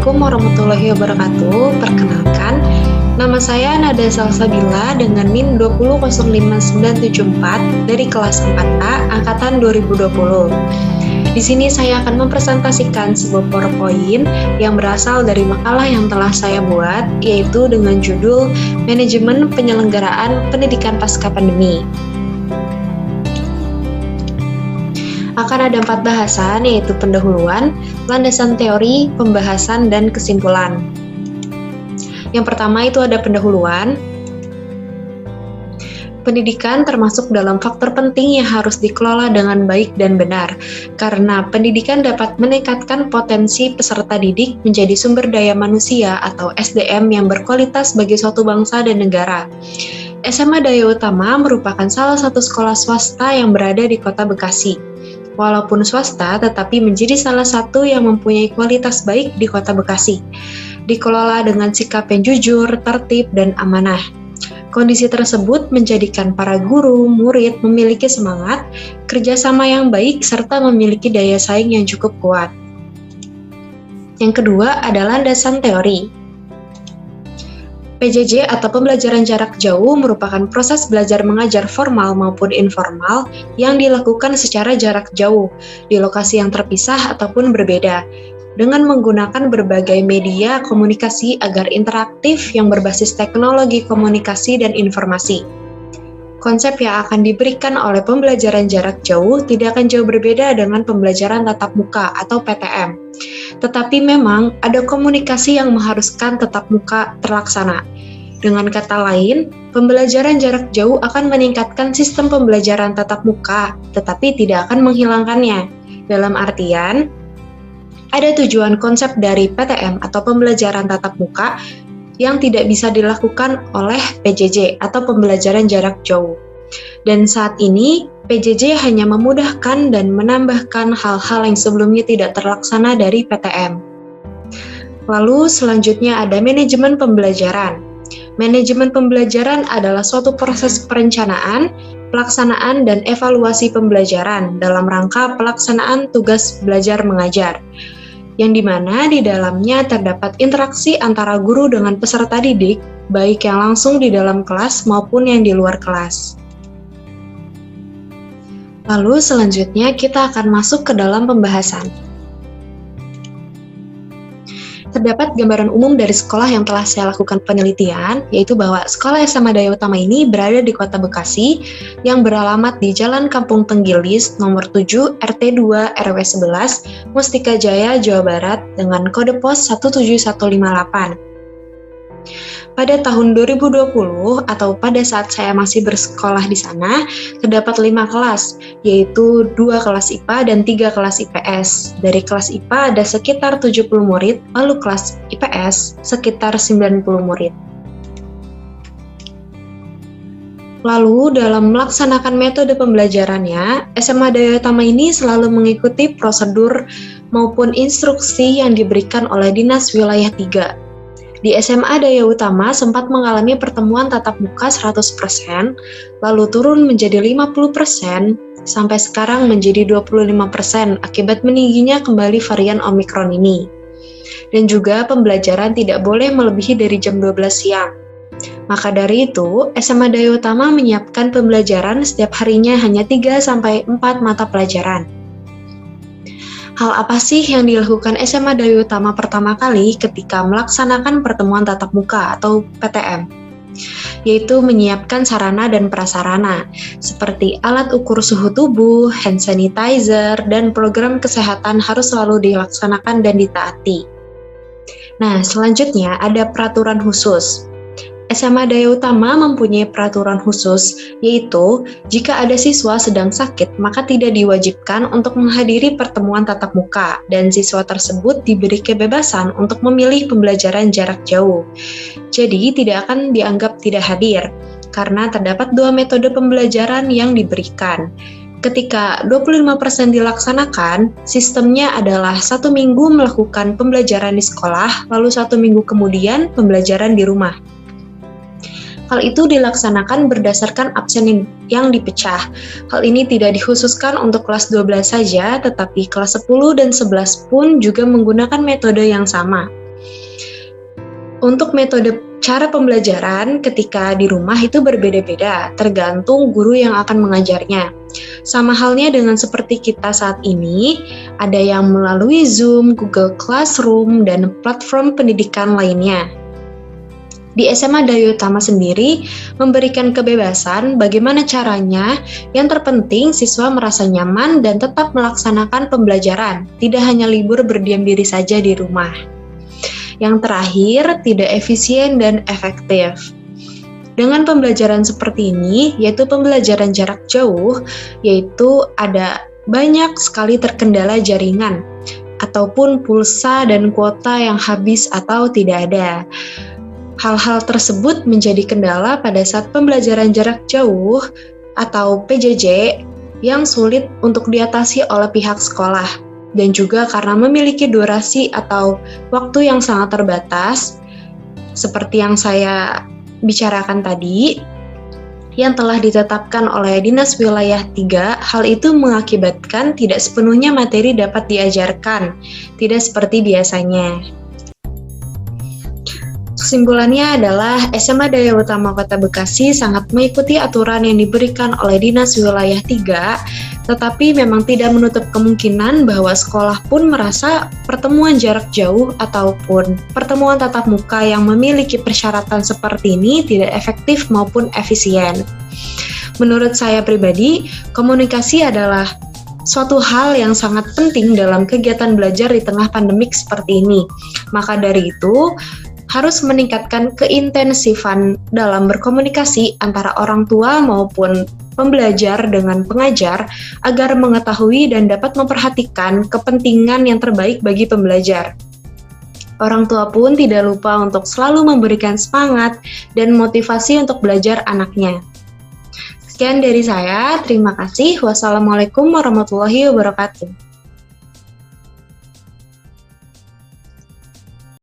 Assalamualaikum warahmatullahi wabarakatuh. Perkenalkan, nama saya Nada Salsabila dengan NIM 2005974 dari kelas 4A angkatan 2020. Di sini saya akan mempresentasikan sebuah PowerPoint yang berasal dari makalah yang telah saya buat, yaitu dengan judul Manajemen Penyelenggaraan Pendidikan Pasca Pandemi. Akan ada 4 bahasan, yaitu pendahuluan, landasan teori, pembahasan, dan kesimpulan. Yang pertama itu ada pendahuluan. Pendidikan termasuk dalam faktor penting yang harus dikelola dengan baik dan benar, karena pendidikan dapat meningkatkan potensi peserta didik menjadi sumber daya manusia atau SDM yang berkualitas bagi suatu bangsa dan negara. SMA Daya Utama merupakan salah satu sekolah swasta yang berada di Kota Bekasi. Walaupun swasta, tetapi menjadi salah satu yang mempunyai kualitas baik di Kota Bekasi. Dikelola dengan sikap yang jujur, tertib, dan amanah. Kondisi tersebut menjadikan para guru, murid memiliki semangat, kerjasama yang baik, serta memiliki daya saing yang cukup kuat. Yang kedua adalah landasan teori. PJJ atau pembelajaran jarak jauh merupakan proses belajar mengajar formal maupun informal yang dilakukan secara jarak jauh di lokasi yang terpisah ataupun berbeda dengan menggunakan berbagai media komunikasi agar interaktif yang berbasis teknologi komunikasi dan informasi. Konsep yang akan diberikan oleh pembelajaran jarak jauh tidak akan jauh berbeda dengan pembelajaran tatap muka atau PTM. Tetapi memang ada komunikasi yang mengharuskan tatap muka terlaksana. Dengan kata lain, pembelajaran jarak jauh akan meningkatkan sistem pembelajaran tatap muka, tetapi tidak akan menghilangkannya. Dalam artian, ada tujuan konsep dari PTM atau pembelajaran tatap muka yang tidak bisa dilakukan oleh PJJ atau pembelajaran jarak jauh. Dan saat ini, PJJ hanya memudahkan dan menambahkan hal-hal yang sebelumnya tidak terlaksana dari PTM. Lalu selanjutnya ada manajemen pembelajaran. Manajemen pembelajaran adalah suatu proses perencanaan, pelaksanaan, dan evaluasi pembelajaran dalam rangka pelaksanaan tugas belajar mengajar, yang dimana di dalamnya terdapat interaksi antara guru dengan peserta didik, baik yang langsung di dalam kelas maupun yang di luar kelas. Lalu selanjutnya kita akan masuk ke dalam pembahasan. Terdapat gambaran umum dari sekolah yang telah saya lakukan penelitian, yaitu bahwa Sekolah SMA Daya Utama ini berada di Kota Bekasi yang beralamat di Jalan Kampung Tenggilis nomor 7 RT 2 RW 11 Mustika Jaya, Jawa Barat dengan kode pos 17158. Pada tahun 2020 atau pada saat saya masih bersekolah di sana, terdapat 5 kelas, yaitu 2 kelas IPA dan 3 kelas IPS. Dari kelas IPA ada sekitar 70 murid, lalu kelas IPS sekitar 90 murid. Lalu dalam melaksanakan metode pembelajarannya, SMA Daya Utama ini selalu mengikuti prosedur maupun instruksi yang diberikan oleh Dinas Wilayah 3. Di SMA Daya Utama sempat mengalami pertemuan tatap muka 100%, lalu turun menjadi 50%, sampai sekarang menjadi 25% akibat meningginya kembali varian Omikron ini. Dan juga pembelajaran tidak boleh melebihi dari jam 12 siang. Maka dari itu, SMA Daya Utama menyiapkan pembelajaran setiap harinya hanya 3-4 mata pelajaran. Hal apa sih yang dilakukan SMA Daya Utama pertama kali ketika melaksanakan pertemuan tatap muka atau PTM? Yaitu menyiapkan sarana dan prasarana, seperti alat ukur suhu tubuh, hand sanitizer, dan program kesehatan harus selalu dilaksanakan dan ditaati. Nah, selanjutnya ada peraturan khusus. SMA Daya Utama mempunyai peraturan khusus, yaitu jika ada siswa sedang sakit, maka tidak diwajibkan untuk menghadiri pertemuan tatap muka, dan siswa tersebut diberi kebebasan untuk memilih pembelajaran jarak jauh. Jadi, tidak akan dianggap tidak hadir, karena terdapat 2 metode pembelajaran yang diberikan. Ketika 25% dilaksanakan, sistemnya adalah 1 minggu melakukan pembelajaran di sekolah, lalu 1 minggu kemudian pembelajaran di rumah. Hal itu dilaksanakan berdasarkan absen yang dipecah. Hal ini tidak dikhususkan untuk kelas 12 saja, tetapi kelas 10 dan 11 pun juga menggunakan metode yang sama. Untuk metode cara pembelajaran ketika di rumah itu berbeda-beda, tergantung guru yang akan mengajarnya. Sama halnya dengan seperti kita saat ini, ada yang melalui Zoom, Google Classroom, dan platform pendidikan lainnya. Di SMA Daya Utama sendiri memberikan kebebasan bagaimana caranya, yang terpenting siswa merasa nyaman dan tetap melaksanakan pembelajaran, tidak hanya libur berdiam diri saja di rumah. Yang terakhir, tidak efisien dan efektif. Dengan pembelajaran seperti ini, yaitu pembelajaran jarak jauh, yaitu ada banyak sekali terkendala jaringan, ataupun pulsa dan kuota yang habis atau tidak ada. Hal-hal tersebut menjadi kendala pada saat pembelajaran jarak jauh atau PJJ yang sulit untuk diatasi oleh pihak sekolah. Dan juga karena memiliki durasi atau waktu yang sangat terbatas, seperti yang saya bicarakan tadi, yang telah ditetapkan oleh Dinas Wilayah 3, hal itu mengakibatkan tidak sepenuhnya materi dapat diajarkan, tidak seperti biasanya. Kesimpulannya adalah SMA Daya Utama Kota Bekasi sangat mengikuti aturan yang diberikan oleh Dinas Wilayah 3, tetapi memang tidak menutup kemungkinan bahwa sekolah pun merasa pertemuan jarak jauh ataupun pertemuan tatap muka yang memiliki persyaratan seperti ini tidak efektif maupun efisien. Menurut saya pribadi, komunikasi adalah suatu hal yang sangat penting dalam kegiatan belajar di tengah pandemik seperti ini. Maka dari itu, harus meningkatkan keintensifan dalam berkomunikasi antara orang tua maupun pembelajar dengan pengajar agar mengetahui dan dapat memperhatikan kepentingan yang terbaik bagi pembelajar. Orang tua pun tidak lupa untuk selalu memberikan semangat dan motivasi untuk belajar anaknya. Sekian dari saya, terima kasih. Wassalamualaikum warahmatullahi wabarakatuh.